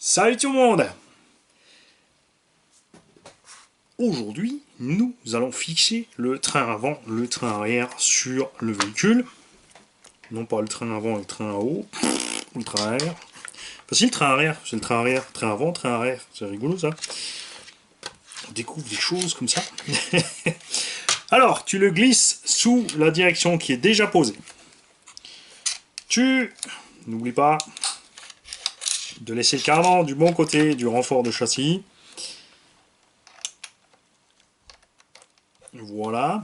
Salut tout le monde! Aujourd'hui, nous allons fixer le train avant, le train arrière sur le véhicule. Non pas le train avant et le train à haut, ou le train arrière. Enfin si, le train arrière, c'est le train arrière, train avant, train arrière. C'est rigolo ça. On découvre des choses comme ça. Alors, tu le glisses sous la direction qui est déjà posée. Tu n'oublie pas de laisser le cardan du bon côté du renfort de châssis. Voilà.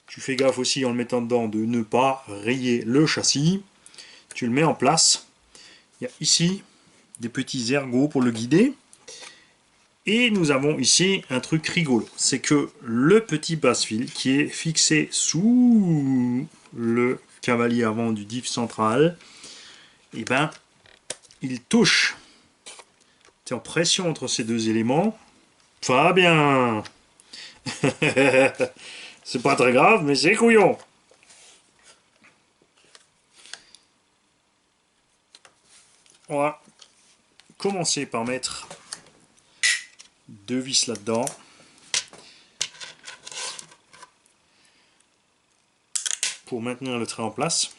Tu fais gaffe aussi en le mettant dedans de ne pas rayer le châssis. Tu le mets en place. Il y a ici des petits ergots pour le guider. Et nous avons ici un truc rigolo. C'est que le petit passe-fil qui est fixé sous le cavalier avant du diff central, et ben, il touche. Tu es en pression entre ces deux éléments. Pas bien. C'est pas très grave, mais c'est couillon. On va commencer par mettre deux vis là-dedans. Pour maintenir le train en place.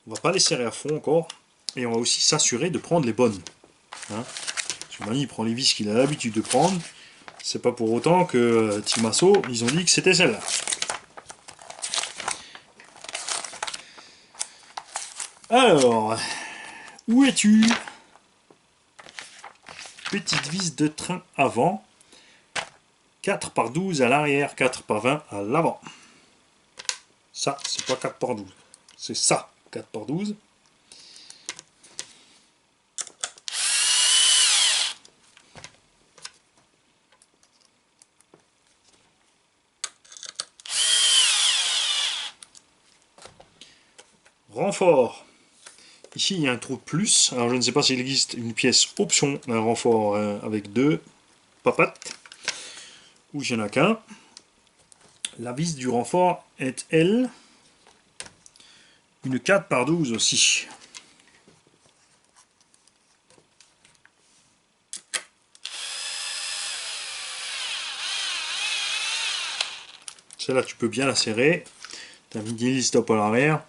On va pas les serrer à fond encore. Et on va aussi s'assurer de prendre les bonnes. Hein, Mani prend les vis qu'il a l'habitude de prendre. C'est pas pour autant que Timasso, ils ont dit que c'était celle-là. Alors, où es-tu? Petite vis de train avant. 4 par 12 à l'arrière, 4 par 20 à l'avant. Ça, c'est pas 4 par 12. C'est ça, 4 par 12. Renfort. Ici, il y a un trou de plus. Alors, je ne sais pas s'il existe une pièce option d'un renfort avec deux papates. Ou il n'y en a qu'un. La vis du renfort est, elle, une 4 par 12 aussi. Celle-là, tu peux bien la serrer. Tu as mis des stop à l'arrière.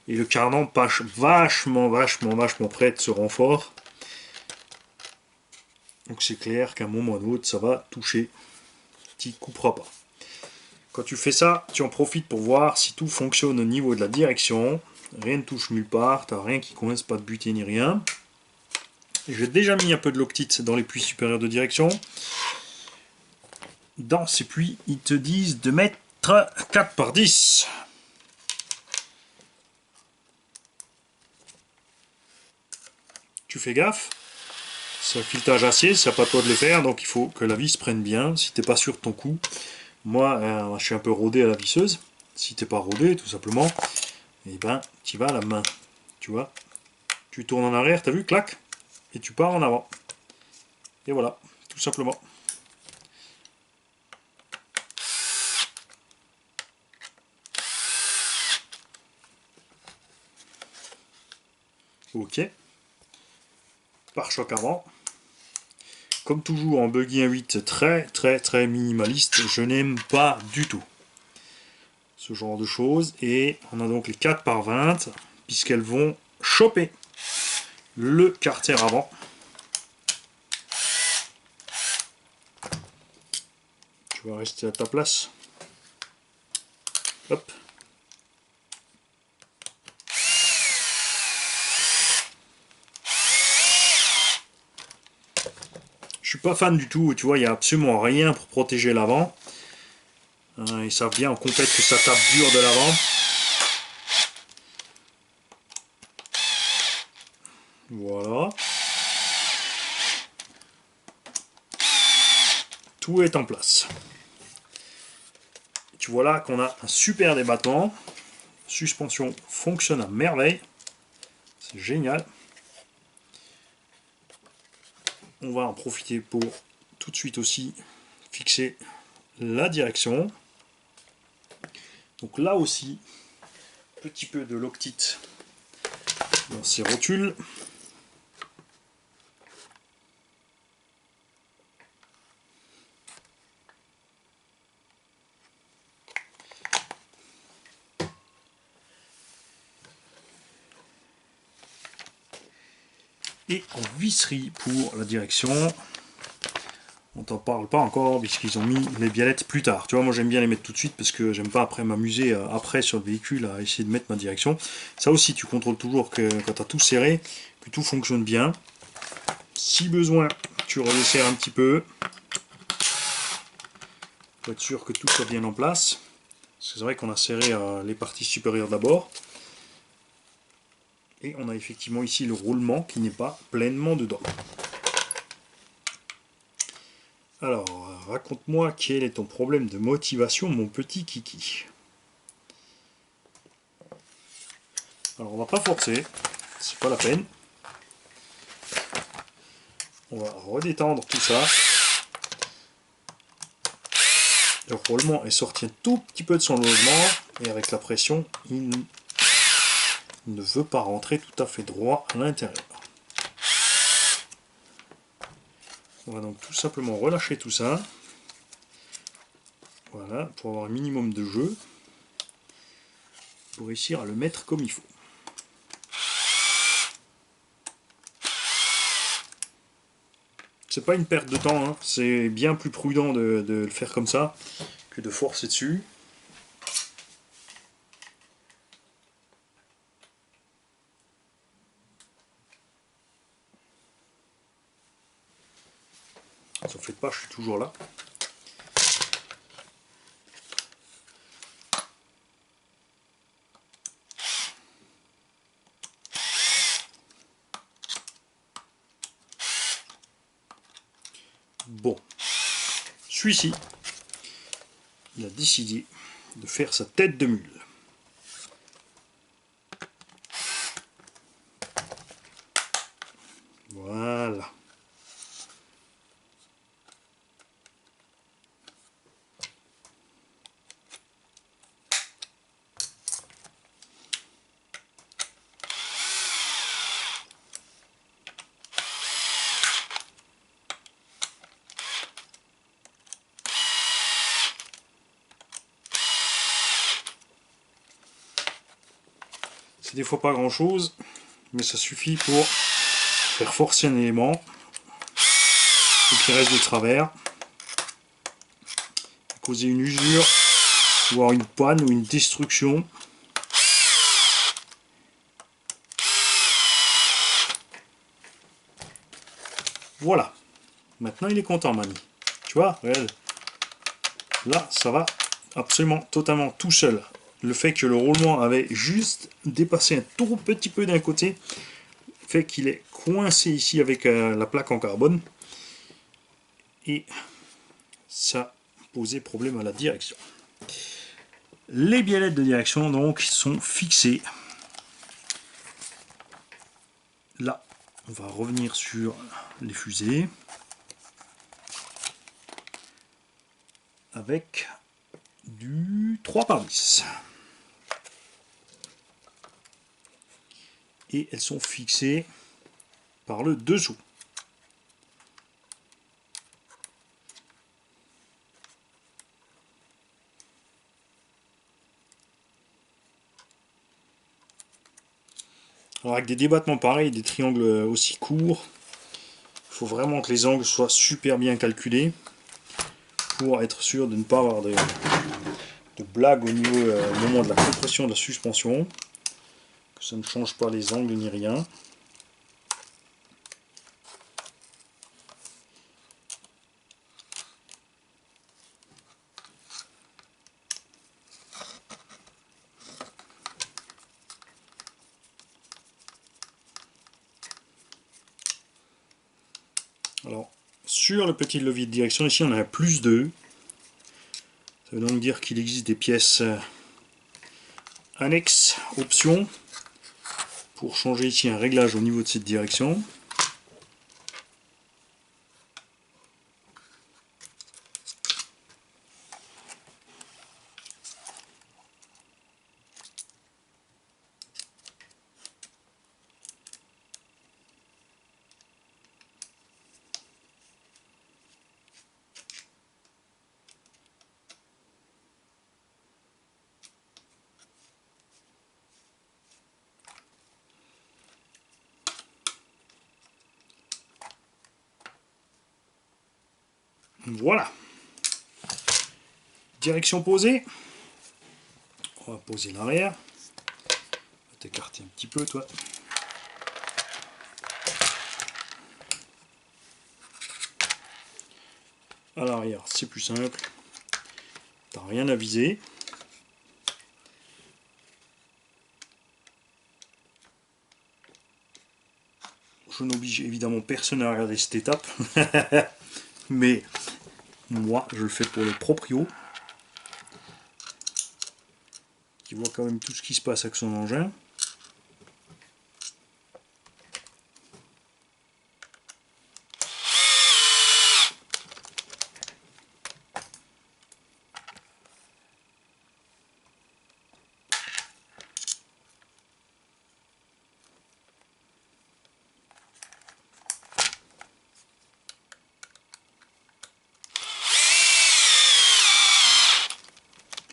Et le cardan passe vachement près de ce renfort. Donc c'est clair qu'à un moment ou à un autre, ça va toucher. Tu n'y couperas pas. Quand tu fais ça, tu en profites pour voir si tout fonctionne au niveau de la direction. Rien ne touche nulle part, tu n'as rien qui coince, pas de butée ni rien. J'ai déjà mis un peu de loctite dans les puits supérieurs de direction. Dans ces puits, ils te disent de mettre 4 par 10. Tu fais gaffe. C'est un filetage acier, c'est pas toi de le faire, donc il faut que la vis prenne bien. Si t'es pas sûr de ton coup, moi je suis un peu rodé à la visseuse. Si t'es pas rodé, tout simplement, et ben tu vas à la main. Tu vois, tu tournes en arrière, t'as vu, clac, et tu pars en avant. Et voilà, tout simplement. Ok. Pare-choc avant. Comme toujours en buggy 1.8 très minimaliste, je n'aime pas du tout ce genre de choses. Et on a donc les 4 par 20 puisqu'elles vont choper le carter avant. Tu vas rester à ta place. Hop. Je suis pas fan du tout, tu vois, il n'y a absolument rien pour protéger l'avant. Ils savent bien en compète que ça tape dur de l'avant. Voilà. Tout est en place. Tu vois là qu'on a un super débattement. Suspension fonctionne à merveille. C'est génial. On va en profiter pour tout de suite aussi fixer la direction. Donc là aussi, petit peu de loctite dans ces rotules. et en visserie pour la direction. On t'en parle pas encore puisqu'ils ont mis les biellettes plus tard. Tu vois, moi j'aime bien les mettre tout de suite parce que j'aime pas après m'amuser après sur le véhicule à essayer de mettre ma direction. Ça aussi, tu contrôles toujours que quand tu as tout serré, que tout fonctionne bien. Si besoin, tu redesserres un petit peu pour être sûr que tout soit bien en place. C'est vrai qu'on a serré les parties supérieures d'abord. Et on a effectivement ici le roulement qui n'est pas pleinement dedans. Alors, raconte-moi quel est ton problème de motivation, mon petit kiki. Alors, on va pas forcer, c'est pas la peine. On va redétendre tout ça. Le roulement est sorti un tout petit peu de son logement et avec la pression, il ne veut pas rentrer tout à fait droit à l'intérieur. On va donc tout simplement relâcher tout ça. Voilà, pour avoir un minimum de jeu. Pour réussir à le mettre comme il faut. C'est pas une perte de temps, hein. C'est bien plus prudent de le faire comme ça que de forcer dessus. Ne vous faites pas, je suis toujours là. Bon, celui-ci, il a décidé de faire sa tête de mule. Voilà. C'est des fois pas grand chose, mais ça suffit pour faire forcer un élément et qui reste de travers, causer une usure, voire une panne ou une destruction. Voilà. Maintenant il est content, mamie. Tu vois, regarde. Là, ça va absolument totalement tout seul. Le fait que le roulement avait juste dépassé un tout petit peu d'un côté fait qu'il est coincé ici avec la plaque en carbone. Et ça posait problème à la direction. Les biellettes de direction donc sont fixées. Là, on va revenir sur les fusées avec du 3x10. Et elles sont fixées par le dessous. Alors avec des débattements pareils, des triangles aussi courts, il faut vraiment que les angles soient super bien calculés pour être sûr de ne pas avoir de blague au niveau au moment de la compression de la suspension, que ça ne change pas les angles ni rien. Alors, sur le petit levier de direction, ici on a un plus 2. Ça veut donc dire qu'il existe des pièces annexes, options, pour changer ici un réglage au niveau de cette direction. Voilà. Direction posée. On va poser l'arrière. On va t'écarter un petit peu, toi. À l'arrière, c'est plus simple. T'as rien à viser. Je n'oblige évidemment personne à regarder cette étape. Mais moi, je le fais pour le proprio, qui voit quand même tout ce qui se passe avec son engin.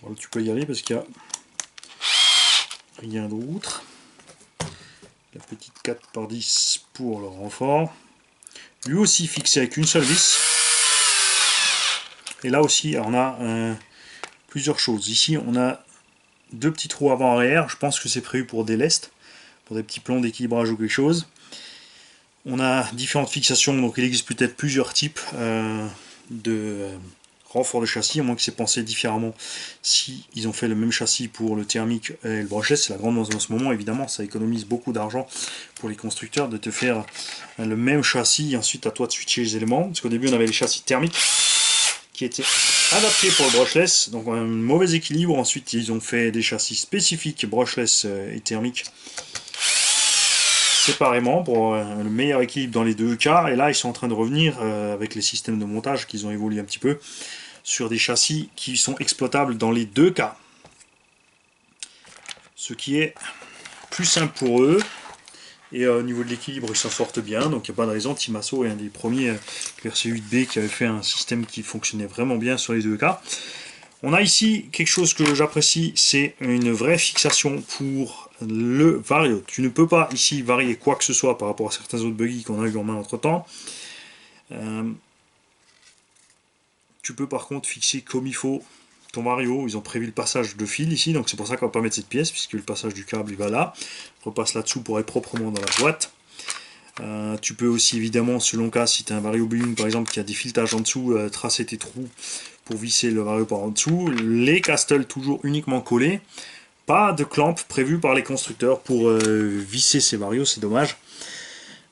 Voilà, tu peux y aller parce qu'il n'y a rien d'autre. La petite 4x10 pour le renfort. Lui aussi fixé avec une seule vis. Et là aussi, on a plusieurs choses. Ici, on a deux petits trous avant-arrière. Je pense que c'est prévu pour des lestes, pour des petits plans d'équilibrage ou quelque chose. On a différentes fixations, donc il existe peut-être plusieurs types de renfort de châssis, à moins que c'est pensé différemment si ils ont fait le même châssis pour le thermique et le brushless. C'est la grande tendance en ce moment, évidemment, ça économise beaucoup d'argent pour les constructeurs de te faire le même châssis et ensuite à toi de switcher les éléments, parce qu'au début on avait les châssis thermiques qui étaient adaptés pour le brushless, donc on a un mauvais équilibre. Ensuite ils ont fait des châssis spécifiques brushless et thermique séparément pour le meilleur équilibre dans les deux cas, et là ils sont en train de revenir avec les systèmes de montage qu'ils ont évolué un petit peu sur des châssis qui sont exploitables dans les deux cas, ce qui est plus simple pour eux, et au niveau de l'équilibre ils s'en sortent bien, donc il n'y a pas de raison. Timasso est un des premiers RC8B qui avait fait un système qui fonctionnait vraiment bien sur les deux cas. On a ici quelque chose que j'apprécie, c'est une vraie fixation pour le vario. Tu ne peux pas ici varier quoi que ce soit par rapport à certains autres buggy qu'on a eu en main entre temps. Tu peux par contre fixer comme il faut ton vario. Ils ont prévu le passage de fil ici, donc c'est pour ça qu'on va pas mettre cette pièce, puisque le passage du câble il va là. On repasse là-dessous pour être proprement dans la boîte. Tu peux aussi évidemment, selon le cas, si tu as un vario bowling par exemple qui a des filetages en dessous, tracer tes trous pour visser le vario par en dessous. Les castles toujours uniquement collés. Pas de clamp prévu par les constructeurs pour visser ces varios, c'est dommage.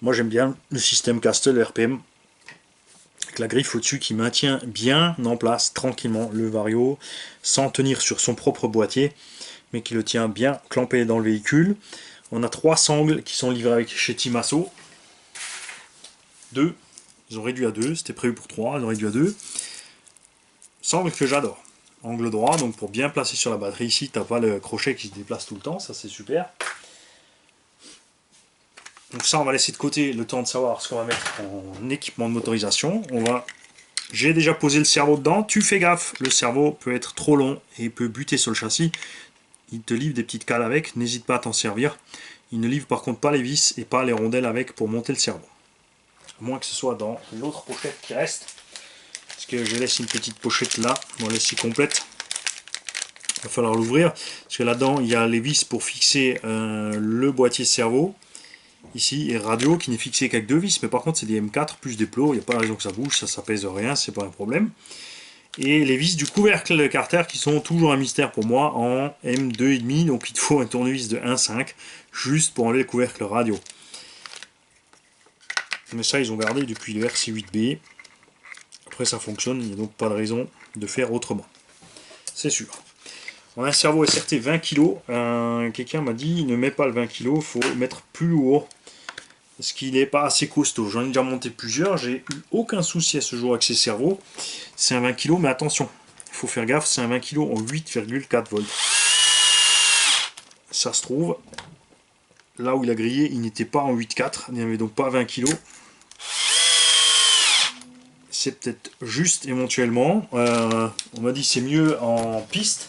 Moi j'aime bien le système Castle RPM avec la griffe au-dessus qui maintient bien en place tranquillement le vario sans tenir sur son propre boîtier, mais qui le tient bien clampé dans le véhicule. On a 3 sangles qui sont livrés avec chez Timasso. 2, ils ont réduit à 2, c'était prévu pour 3, ils ont réduit à 2. Sangle que j'adore. Angle droit, donc pour bien placer sur la batterie ici, tu n'as pas le crochet qui se déplace tout le temps, ça c'est super. Donc ça on va laisser de côté le temps de savoir ce qu'on va mettre en équipement de motorisation. J'ai déjà posé le cerveau dedans, tu fais gaffe, le cerveau peut être trop long et peut buter sur le châssis. Il te livre des petites cales avec, n'hésite pas à t'en servir. Il ne livre par contre pas les vis et pas les rondelles avec pour monter le cerveau. À moins que ce soit dans l'autre pochette qui reste. Parce que je laisse une petite pochette là, on va laisser complète. Il va falloir l'ouvrir, parce que là-dedans il y a les vis pour fixer le boîtier cerveau, ici, et radio qui n'est fixé qu'avec 2 vis, mais par contre c'est des M4 plus des plots, il n'y a pas de raison que ça bouge, ça pèse rien, c'est pas un problème. Et les vis du couvercle de Carter qui sont toujours un mystère pour moi en M2,5, donc il te faut un tournevis de 1,5 juste pour enlever le couvercle radio. Mais ça ils ont gardé depuis le RC8B. Après ça fonctionne, il n'y a donc pas de raison de faire autrement. C'est sûr. On a un cerveau SRT 20 kg. Quelqu'un m'a dit ne mets pas le 20 kg, il faut le mettre plus lourd. Parce qu'il n'est pas assez costaud. J'en ai déjà monté plusieurs, j'ai eu aucun souci à ce jour avec ces cerveaux. C'est un 20 kg, mais attention, il faut faire gaffe, c'est un 20 kg en 8,4 volts. Ça se trouve, là où il a grillé, il n'était pas en 8,4, il n'y avait donc pas 20 kg. C'est peut-être juste éventuellement. On m'a dit c'est mieux en piste.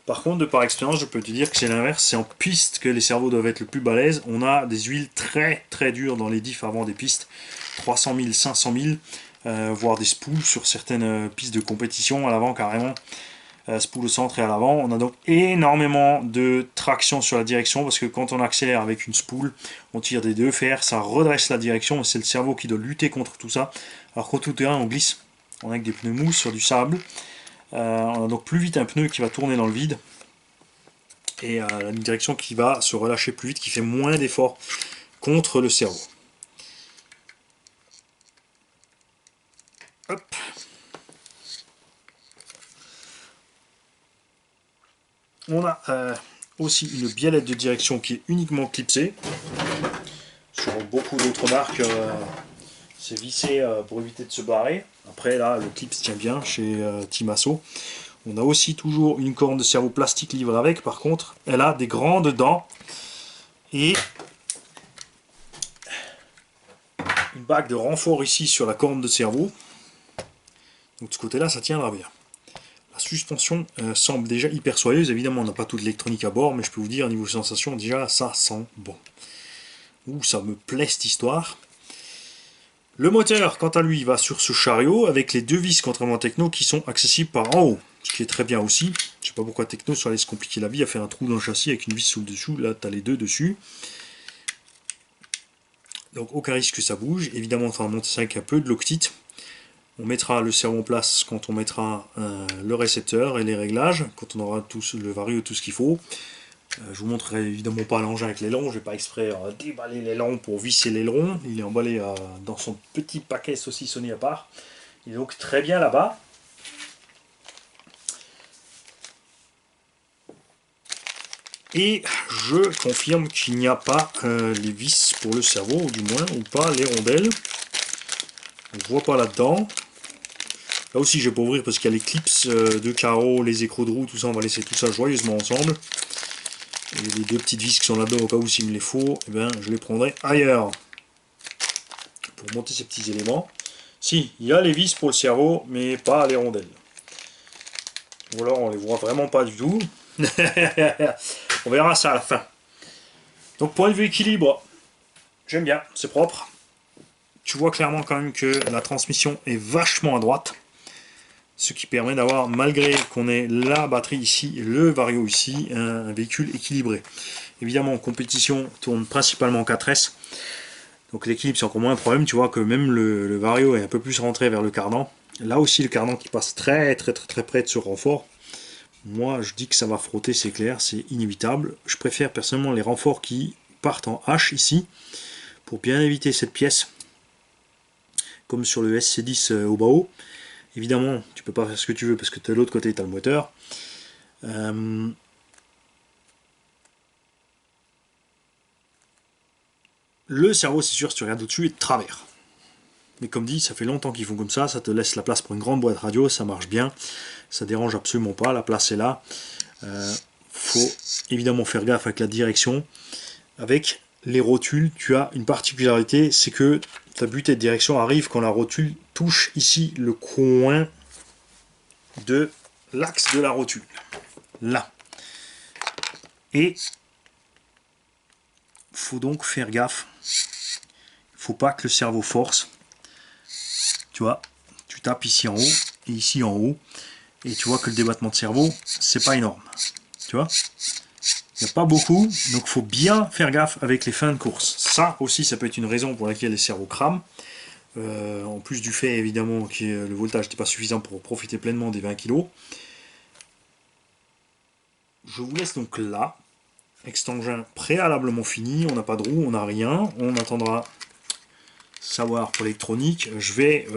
Par contre, de par expérience, je peux te dire que c'est l'inverse. C'est en piste que les cerveaux doivent être le plus balèzes. On a des huiles très très dures dans les diffs avant des pistes. 300 000, 500 000. voire des spools sur certaines pistes de compétition, à l'avant carrément. Spool au centre et à l'avant. On a donc énormément de traction sur la direction parce que quand on accélère avec une spool, on tire des deux fers, ça redresse la direction et c'est le cerveau qui doit lutter contre tout ça. Alors qu'au tout terrain, on glisse. On a avec des pneus mous sur du sable. On a donc plus vite un pneu qui va tourner dans le vide et la direction qui va se relâcher plus vite, qui fait moins d'efforts contre le cerveau. Hop. On a aussi une biellette de direction qui est uniquement clipsée. Sur beaucoup d'autres marques, c'est vissé pour éviter de se barrer. Après là, le clip tient bien chez Timasso. On a aussi toujours une corne de cerveau plastique livrée avec. Par contre, elle a des grandes dents et une bague de renfort ici sur la corne de cerveau. Donc de ce côté-là, ça tiendra bien. La suspension semble déjà hyper soyeuse. Évidemment, on n'a pas toute l'électronique à bord, mais je peux vous dire, niveau sensation, déjà, ça sent bon. Ouh, ça me plaît cette histoire. Le moteur, quant à lui, va sur ce chariot avec les deux vis, contrairement à Techno, qui sont accessibles par en haut. Ce qui est très bien aussi. Je sais pas pourquoi Techno sur allait se compliquer la vie à faire un trou dans le châssis avec une vis sous le dessous. Là, tu as les deux dessus. Donc, aucun risque que ça bouge. Évidemment, on va monter ça avec un peu de loctite. On mettra le cerveau en place quand on mettra le récepteur et les réglages, quand on aura le vario, tout ce qu'il faut. Je vous montrerai évidemment pas l'engin avec l'aileron, je vais pas exprès déballer l'aileron pour visser l'aileron. Il est emballé dans son petit paquet saucissonné à part. Il est donc très bien là-bas. Et je confirme qu'il n'y a pas les vis pour le cerveau, ou du moins, ou pas les rondelles. On ne voit pas là-dedans. Là aussi, je vais pas ouvrir parce qu'il y a les clips de carreaux, les écrous de roue, tout ça. On va laisser tout ça joyeusement ensemble. Et les deux petites vis qui sont là-dedans, au cas où s'il me les faut, eh ben, je les prendrai ailleurs. Pour monter ces petits éléments. Si, il y a les vis pour le cerveau, mais pas les rondelles. Ou alors, on les voit vraiment pas du tout. On verra ça à la fin. Donc, point de vue équilibre, j'aime bien, c'est propre. Tu vois clairement quand même que la transmission est vachement à droite. Ce qui permet d'avoir, malgré qu'on ait la batterie ici, le vario ici, un véhicule équilibré. Évidemment, en compétition, tourne principalement en 4S. Donc l'équilibre, c'est encore moins un problème. Tu vois que même le vario est un peu plus rentré vers le cardan. Là aussi, le cardan qui passe très près de ce renfort. Moi, je dis que ça va frotter, c'est clair, c'est inévitable. Je préfère personnellement les renforts qui partent en H ici, pour bien éviter cette pièce, comme sur le SC10 au bas haut. Évidemment, tu peux pas faire ce que tu veux parce que de l'autre côté, tu as le moteur. Le cerveau, c'est sûr, si tu regardes au-dessus, est de travers. Mais comme dit, ça fait longtemps qu'ils font comme ça te laisse la place pour une grande boîte radio, ça marche bien. Ça dérange absolument pas, la place est là. Faut évidemment faire gaffe avec la direction. Avec les rotules, tu as une particularité, c'est que ta butée de direction arrive quand la rotule touche ici le coin de l'axe de la rotule. Là. Et faut donc faire gaffe. Il faut pas que le cerveau force. Tu vois, tu tapes ici en haut et ici en haut. Et tu vois que le débattement de cerveau, c'est pas énorme. Tu vois, il n'y a pas beaucoup, donc il faut bien faire gaffe avec les fins de course. Ça aussi, ça peut être une raison pour laquelle les cerveaux crament. En plus du fait évidemment que le voltage n'était pas suffisant pour profiter pleinement des 20 kg. Je vous laisse donc là, avec cet engin préalablement fini, on n'a pas de roue, on n'a rien, on attendra savoir pour l'électronique. Je vais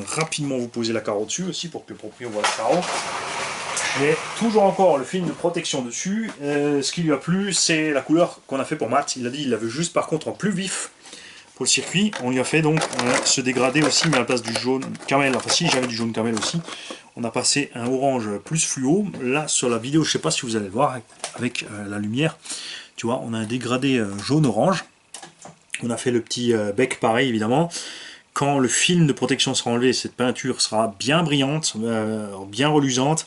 rapidement vous poser la carreau dessus aussi pour que le propriétaire voit le carreau. Mais toujours encore le film de protection dessus. Ce qui lui a plu, c'est la couleur qu'on a fait pour Matt. Il a dit qu'il l'avait juste par contre en plus vif pour le circuit. On lui a fait donc ce dégradé aussi, mais à la place du jaune camel. Enfin si, j'avais du jaune camel aussi. On a passé un orange plus fluo. Là sur la vidéo, je ne sais pas si vous allez le voir avec la lumière. Tu vois, on a un dégradé jaune-orange. On a fait le petit bec pareil évidemment. Quand le film de protection sera enlevé, cette peinture sera bien brillante, bien reluisante.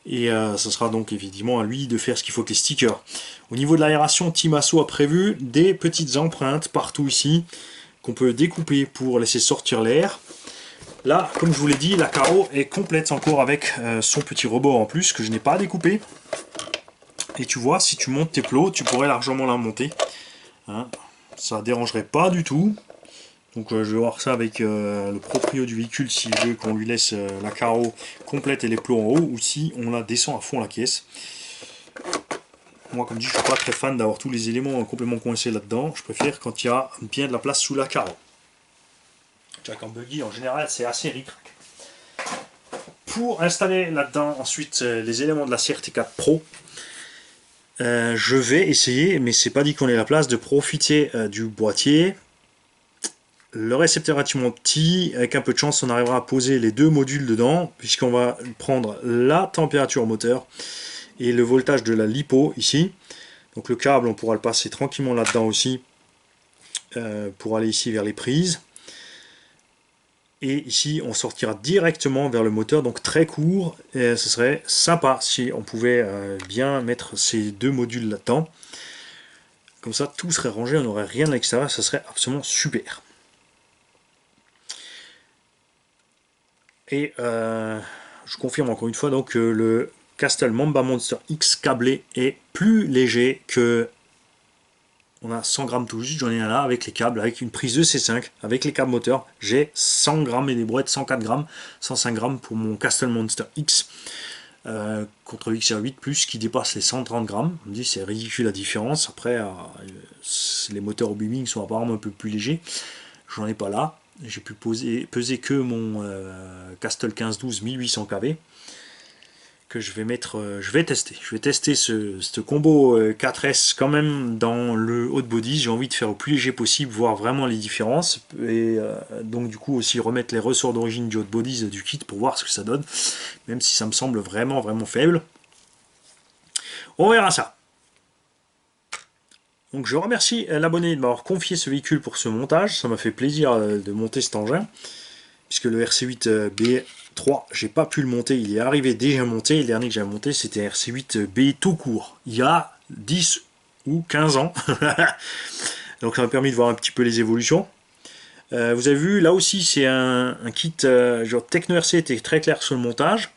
Et ce sera donc évidemment à lui de faire ce qu'il faut avec les stickers. Au niveau de l'aération, Timasso a prévu des petites empreintes partout ici qu'on peut découper pour laisser sortir l'air. Là, comme je vous l'ai dit, la carreau est complète encore avec son petit rebord en plus que je n'ai pas découpé. Et tu vois, si tu montes tes plots, tu pourrais largement la monter. Hein, ça ne dérangerait pas du tout. Donc je vais voir ça avec le proprio du véhicule s'il veut qu'on lui laisse la carreau complète et les plots en haut, ou si on la descend à fond la caisse. Moi, comme dit, je ne suis pas très fan d'avoir tous les éléments complètement coincés là-dedans. Je préfère quand il y a bien de la place sous la carreau. Tu vois qu'en buggy, en général, c'est assez ric-rac. Pour installer là-dedans ensuite les éléments de la CRT4 Pro, je vais essayer, mais c'est pas dit qu'on ait la place, de profiter du boîtier. Le récepteur est relativement petit, avec un peu de chance on arrivera à poser les deux modules dedans, puisqu'on va prendre la température moteur et le voltage de la lipo ici. Donc le câble on pourra le passer tranquillement là-dedans aussi, pour aller ici vers les prises. Et ici on sortira directement vers le moteur, donc très court, et ce serait sympa si on pouvait bien mettre ces deux modules là-dedans. Comme ça tout serait rangé, on n'aurait rien à l'extérieur, ça serait absolument super. Et je confirme encore une fois donc que le Castle Mamba Monster X câblé est plus léger que... On a 100 grammes tout juste, j'en ai un là avec les câbles, avec une prise de C5, avec les câbles moteurs. J'ai 100 grammes et des brouettes 104 grammes, 105 grammes pour mon Castle Monster X. Contre le XR8 Plus qui dépasse les 130 grammes. On me dit c'est ridicule la différence. Après, les moteurs au Biming sont apparemment un peu plus légers. J'en ai pas là. J'ai pu peser que mon Castle 1512 1800 kV. Que je vais mettre, je vais tester ce combo 4S quand même dans le haut de body. J'ai envie de faire au plus léger possible, voir vraiment les différences, et donc du coup aussi remettre les ressorts d'origine du haut de body du kit pour voir ce que ça donne, même si ça me semble vraiment faible. On verra ça. Donc je remercie l'abonné de m'avoir confié ce véhicule pour ce montage, ça m'a fait plaisir de monter cet engin, puisque le RC8 B3, j'ai pas pu le monter, il est arrivé déjà monté, le dernier que j'ai monté c'était RC8 B tout court, il y a 10 ou 15 ans, donc ça m'a permis de voir un petit peu les évolutions. Vous avez vu, là aussi c'est un kit, genre Techno RC était très clair sur le montage.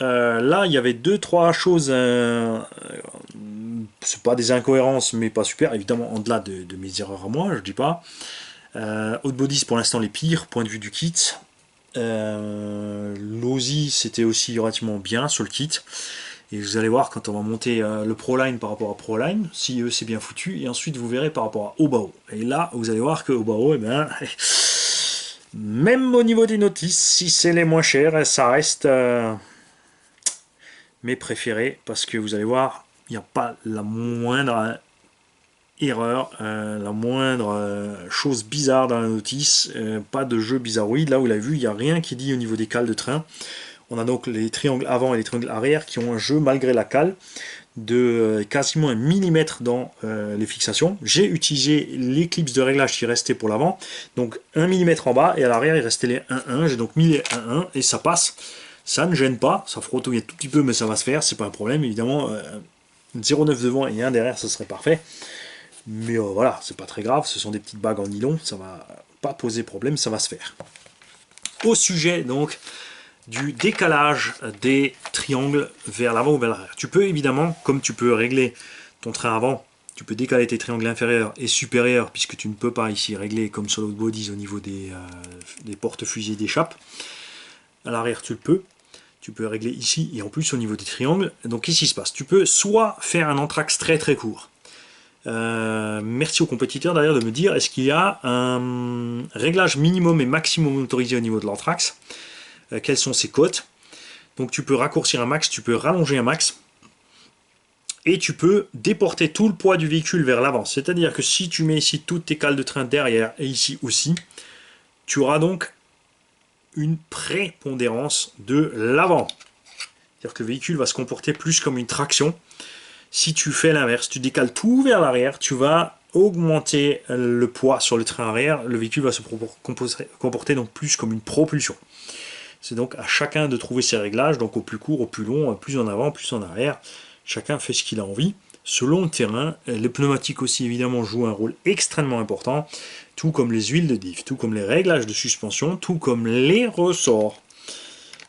Là il y avait 2-3 choses, c'est pas des incohérences mais pas super, évidemment en delà de mes erreurs à moi, je dis pas. Haut de body pour l'instant les pires, point de vue du kit. L'OSI c'était aussi relativement bien sur le kit. Et vous allez voir quand on va monter le Proline par rapport à Proline, si eux c'est bien foutu. Et ensuite vous verrez par rapport à Obao. Et là vous allez voir que Obao, eh ben, même au niveau des notices, si c'est les moins chers, ça reste mes préférés. Parce que vous allez voir, il n'y a pas la moindre erreur, la moindre chose bizarre dans la notice, pas de jeu bizarroïde. Là vous l'avez vu, il n'y a rien qui dit au niveau des cales de train. On a donc les triangles avant et les triangles arrière qui ont un jeu malgré la cale de quasiment 1 mm dans les fixations. J'ai utilisé les clips de réglage qui restaient pour l'avant, donc 1 mm en bas, et à l'arrière il restait les 1-1, j'ai donc mis les 1-1 et ça passe, ça ne gêne pas, ça frottouille un tout petit peu mais ça va se faire, c'est pas un problème évidemment. 0,9 devant et 1 derrière, ça serait parfait. Mais voilà, c'est pas très grave, ce sont des petites bagues en nylon, ça va pas poser problème, ça va se faire. Au sujet donc du décalage des triangles vers l'avant ou vers l'arrière. Tu peux évidemment, comme tu peux régler ton train avant, tu peux décaler tes triangles inférieurs et supérieurs, puisque tu ne peux pas ici régler comme sur l'autre bodies au niveau des porte-fusées d'échappe. À l'arrière tu le peux. Tu peux régler ici et en plus au niveau des triangles. Donc qu'est-ce qui se passe? Tu peux soit faire un entraxe très court. Merci aux compétiteurs d'ailleurs de me dire est-ce qu'il y a un réglage minimum et maximum autorisé au niveau de l'entraxe, quelles sont ses cotes. Donc tu peux raccourcir un max, tu peux rallonger un max et tu peux déporter tout le poids du véhicule vers l'avant, c'est à dire que si tu mets ici toutes tes cales de train derrière et ici aussi, tu auras donc une prépondérance de l'avant, c'est-à-dire que le véhicule va se comporter plus comme une traction. Si tu fais l'inverse, tu décales tout vers l'arrière, tu vas augmenter le poids sur le train arrière, le véhicule va se comporter donc plus comme une propulsion. C'est donc à chacun de trouver ses réglages, donc au plus court, au plus long, plus en avant, plus en arrière. Chacun fait ce qu'il a envie. selon le terrain. Les pneumatiques aussi évidemment jouent un rôle extrêmement important, tout comme les huiles de diff, tout comme les réglages de suspension, tout comme les ressorts.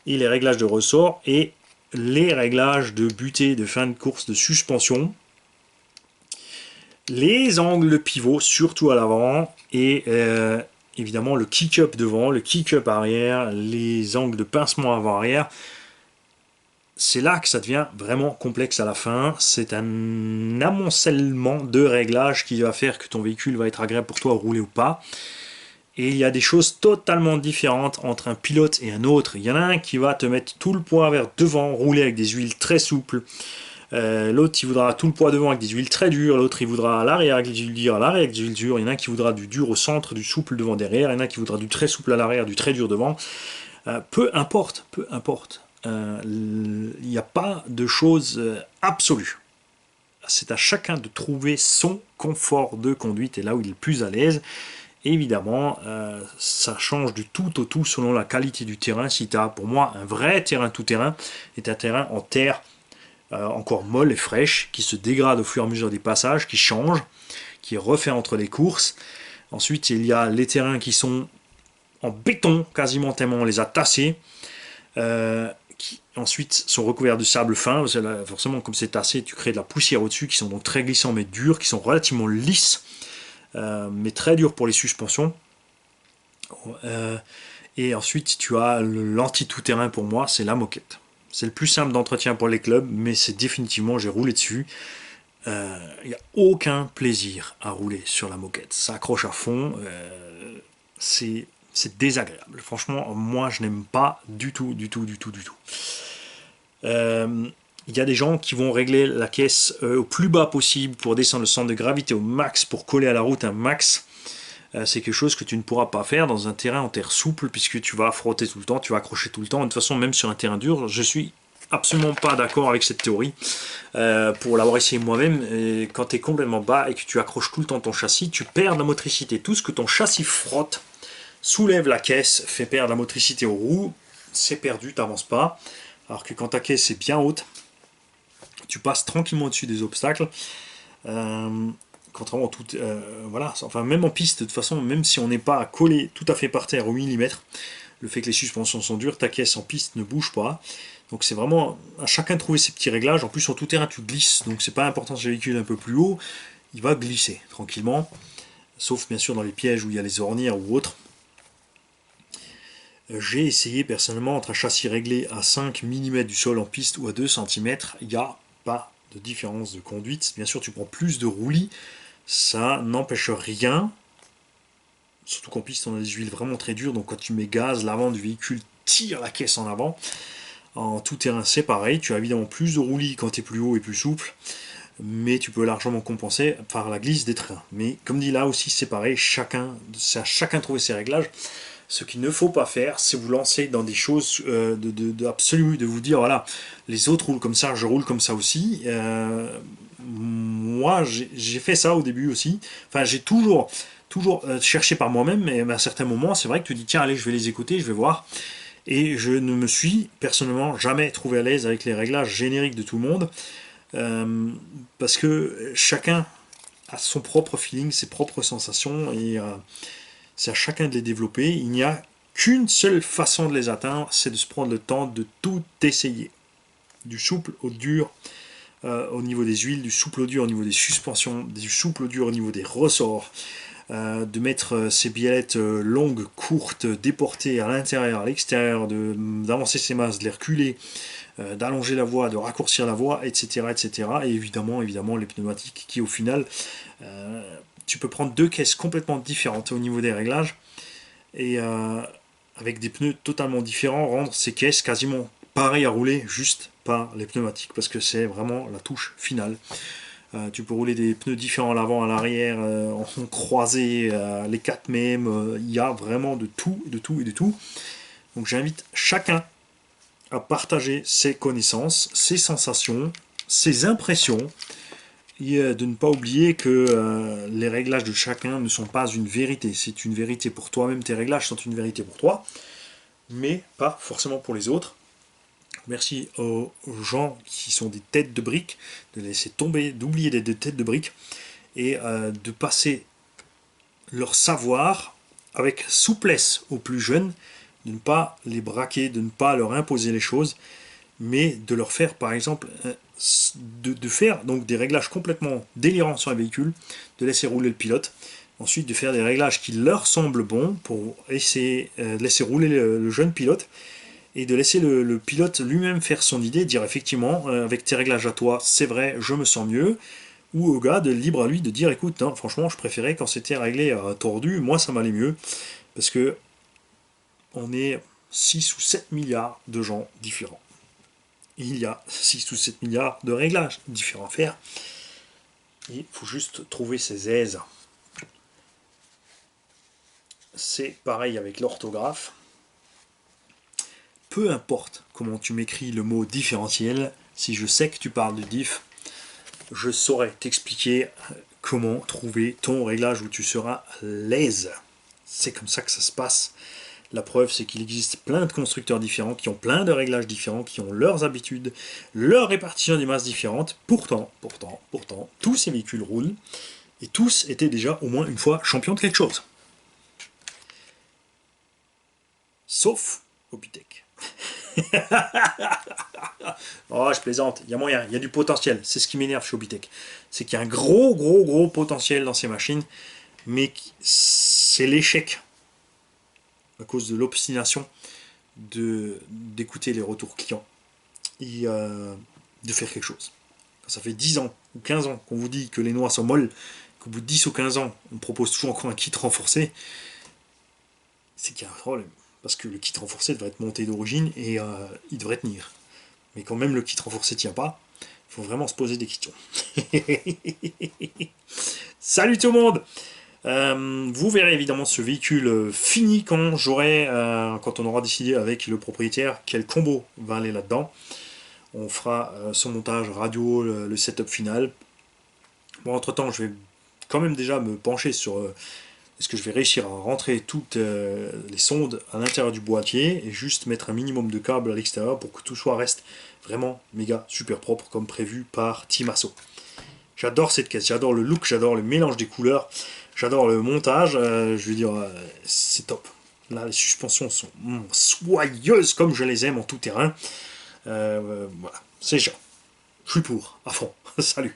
Et les réglages de ressorts et les réglages de butée de fin de course de suspension. Les angles pivot, surtout à l'avant, et évidemment le kick-up devant, le kick-up arrière, les angles de pincement avant-arrière. C'est là que ça devient vraiment complexe à la fin. C'est un amoncellement de réglages qui va faire que ton véhicule va être agréable pour toi à rouler ou pas. Et il y a des choses totalement différentes entre un pilote et un autre. Il y en a un qui va te mettre tout le poids vers devant, rouler avec des huiles très souples. L'autre il voudra tout le poids devant avec des huiles très dures, l'autre il voudra à l'arrière avec des huiles dures, à l'arrière avec des huiles dures, il y en a un qui voudra du dur au centre, du souple devant derrière, il y en a un qui voudra du très souple à l'arrière, du très dur devant. Peu importe, peu importe. Il n'y a pas de chose absolue. C'est à chacun de trouver son confort de conduite et là où il est le plus à l'aise. Évidemment, ça change du tout au tout selon la qualité du terrain. Si tu as, pour moi, un vrai terrain tout-terrain, est un terrain en terre encore molle et fraîche, qui se dégrade au fur et à mesure des passages, qui change, qui est refait entre les courses. Ensuite, il y a les terrains qui sont en béton, quasiment tellement on les a tassés, qui ensuite sont recouverts de sable fin, parce que là, forcément comme c'est tassé, tu crées de la poussière au-dessus, qui sont donc très glissants mais durs, qui sont relativement lisses, mais très durs pour les suspensions. Et ensuite tu as l'anti-tout-terrain pour moi, c'est la moquette. C'est le plus simple d'entretien pour les clubs, mais c'est définitivement, j'ai roulé dessus. Il n'y a aucun plaisir à rouler sur la moquette. Ça accroche à fond, c'est désagréable. Franchement, moi, je n'aime pas du tout, du tout, du tout, du tout. Il y a des gens qui vont régler la caisse au plus bas possible pour descendre le centre de gravité au max, pour coller à la route un max. C'est quelque chose que tu ne pourras pas faire dans un terrain en terre souple, puisque tu vas frotter tout le temps, tu vas accrocher tout le temps. De toute façon, même sur un terrain dur, je suis absolument pas d'accord avec cette théorie. Pour l'avoir essayé moi-même, quand tu es complètement bas et que tu accroches tout le temps ton châssis, tu perds de la motricité. Tout ce que ton châssis frotte soulève la caisse, fait perdre la motricité aux roues, c'est perdu, tu n'avances pas. Alors que quand ta caisse est bien haute, tu passes tranquillement au-dessus des obstacles. Contrairement à tout, voilà, enfin même en piste, de toute façon, même si on n'est pas collé tout à fait par terre au millimètre, le fait que les suspensions sont dures, ta caisse en piste ne bouge pas. Donc c'est vraiment à chacun de trouver ses petits réglages. En plus sur tout terrain tu glisses, donc c'est pas important si le véhicule est un peu plus haut, il va glisser tranquillement, sauf bien sûr dans les pièges où il y a les ornières ou autres. J'ai essayé personnellement entre un châssis réglé à 5 mm du sol en piste ou à 2 cm, il n'y a pas de différence de conduite. Bien sûr tu prends plus de roulis, ça n'empêche rien, surtout qu'en piste on a des huiles vraiment très dures, donc quand tu mets gaz, l'avant du véhicule tire la caisse en avant. En tout terrain c'est pareil, tu as évidemment plus de roulis quand tu es plus haut et plus souple, mais tu peux largement compenser par la glisse des trains. Mais comme dit là aussi c'est pareil, c'est à chacun de trouver ses réglages. Ce qu'il ne faut pas faire, c'est vous lancer dans des choses absolues, de vous dire voilà, les autres roulent comme ça, je roule comme ça aussi. Moi j'ai fait ça au début aussi, enfin j'ai toujours cherché par moi-même, mais à un certain moment c'est vrai que tu dis tiens allez je vais les écouter, je vais voir. Et je ne me suis personnellement jamais trouvé à l'aise avec les réglages génériques de tout le monde, parce que chacun a son propre feeling, ses propres sensations, et c'est à chacun de les développer. Il n'y a qu'une seule façon de les atteindre, c'est de se prendre le temps de tout essayer. Du souple au dur au niveau des huiles, du souple au dur au niveau des suspensions, du souple au dur au niveau des ressorts, de mettre ses biellettes longues, courtes, déportées à l'intérieur, à l'extérieur, d'avancer ses masses, de les reculer, d'allonger la voie, de raccourcir la voie, etc. etc. Et évidemment les pneumatiques qui au final, tu peux prendre deux caisses complètement différentes au niveau des réglages, et avec des pneus totalement différents, rendre ces caisses quasiment pareilles à rouler juste par les pneumatiques, parce que c'est vraiment la touche finale. Tu peux rouler des pneus différents à l'avant, à l'arrière, en croisé, les quatre mêmes. Il y a vraiment de tout, de tout et de tout. Donc j'invite chacun à partager ses connaissances, ses sensations, ses impressions, et de ne pas oublier que les réglages de chacun ne sont pas une vérité. C'est une vérité pour toi-même, tes réglages sont une vérité pour toi, mais pas forcément pour les autres. Merci aux gens qui sont des têtes de briques, de laisser tomber, d'oublier d'être des têtes de briques, et de passer leur savoir avec souplesse aux plus jeunes, de ne pas les braquer, de ne pas leur imposer les choses, mais de leur faire, par exemple, de faire donc des réglages complètement délirants sur un véhicule, de laisser rouler le pilote, ensuite de faire des réglages qui leur semblent bons pour essayer de laisser rouler le jeune pilote, et de laisser le pilote lui-même faire son idée, dire effectivement, avec tes réglages à toi, c'est vrai, je me sens mieux, ou au gars de libre à lui de dire écoute, non, franchement, je préférais quand c'était réglé à tordu, moi ça m'allait mieux, parce que on est 6 ou 7 milliards de gens différents. Il y a 6 ou 7 milliards de réglages différents à faire. Il faut juste trouver ses aises. C'est pareil avec l'orthographe. Peu importe comment tu m'écris le mot différentiel, si je sais que tu parles de diff, je saurais t'expliquer comment trouver ton réglage où tu seras à l'aise. C'est comme ça que ça se passe. La preuve, c'est qu'il existe plein de constructeurs différents qui ont plein de réglages différents, qui ont leurs habitudes, leur répartition des masses différentes. Pourtant, tous ces véhicules roulent et tous étaient déjà au moins une fois champions de quelque chose. Sauf Opitech. Oh, je plaisante, il y a moyen, il y a du potentiel. C'est ce qui m'énerve chez Opitech. C'est qu'il y a un gros potentiel dans ces machines, mais c'est l'échec à cause de l'obstination d'écouter les retours clients et de faire quelque chose. Quand ça fait 10 ans ou 15 ans qu'on vous dit que les noix sont molles, qu'au bout de 10 ou 15 ans, on propose toujours encore un kit renforcé, c'est qu'il y a un problème. Parce que le kit renforcé devrait être monté d'origine et il devrait tenir. Mais quand même le kit renforcé ne tient pas, il faut vraiment se poser des questions. Salut tout le monde! Vous verrez évidemment ce véhicule fini quand quand on aura décidé avec le propriétaire quel combo va aller là-dedans. On fera son montage radio, le setup final. Bon, entre temps, je vais quand même déjà me pencher sur est-ce que je vais réussir à rentrer toutes les sondes à l'intérieur du boîtier et juste mettre un minimum de câbles à l'extérieur pour que tout soit reste vraiment méga super propre comme prévu par Timasso. J'adore cette caisse, j'adore le look, j'adore le mélange des couleurs, j'adore le montage, je veux dire, c'est top. Là, les suspensions sont soyeuses comme je les aime en tout terrain. Voilà, c'est chiant. Je suis pour, à fond. Salut.